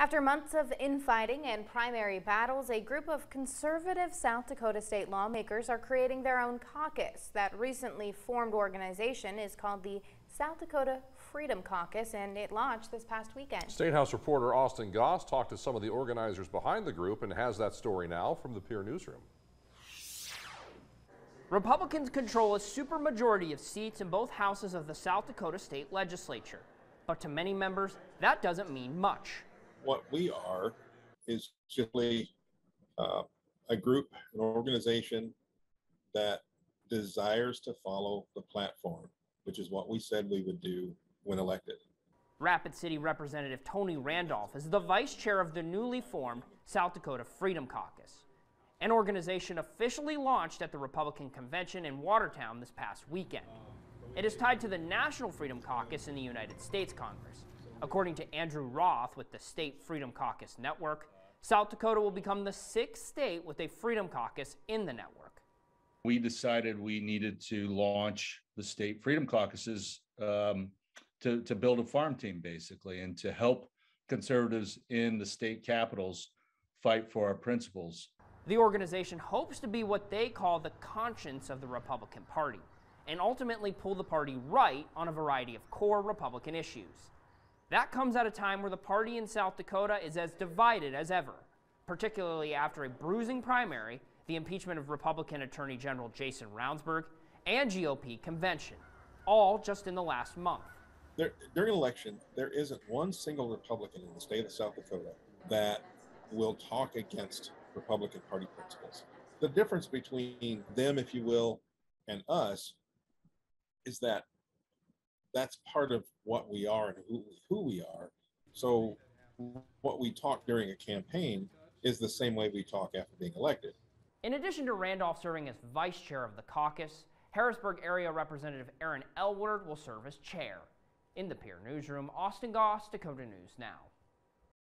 After months of infighting and primary battles, a group of conservative South Dakota state lawmakers are creating their own caucus. That recently formed organization is called the South Dakota Freedom Caucus, and it launched this past weekend. State House reporter Austin Goss talked to some of the organizers behind the group and has that story now from the Peer Newsroom. Republicans control a supermajority of seats in both houses of the South Dakota state legislature. But to many members, that doesn't mean much. What we are is simply a group, an organization that desires to follow the platform, which is what we said we would do when elected. Rapid City Representative Tony Randolph is the vice chair of the newly formed South Dakota Freedom Caucus, an organization officially launched at the Republican convention in Watertown this past weekend. It is tied to the National Freedom Caucus in the United States Congress. According to Andrew Roth with the State Freedom Caucus Network, South Dakota will become the 6th state with a Freedom Caucus in the network. We decided we needed to launch the state Freedom Caucuses to build a farm team, basically, and to help conservatives in the state capitals fight for our principles. The organization hopes to be what they call the conscience of the Republican Party and ultimately pull the party right on a variety of core Republican issues. That comes at a time where the party in South Dakota is as divided as ever, particularly after a bruising primary, the impeachment of Republican Attorney General Jason Ravnsborg, and GOP convention, all just in the last month. During an election, there isn't one single Republican in the state of South Dakota that will talk against Republican Party principles. The difference between them, if you will, and us is that that's part of what we are and who we are. So what we talk during a campaign is the same way we talk after being elected. In addition to Randolph serving as vice chair of the caucus, Harrisburg area Representative Aaron Elwood will serve as chair. In the Peer Newsroom, Austin Goss, Dakota News Now.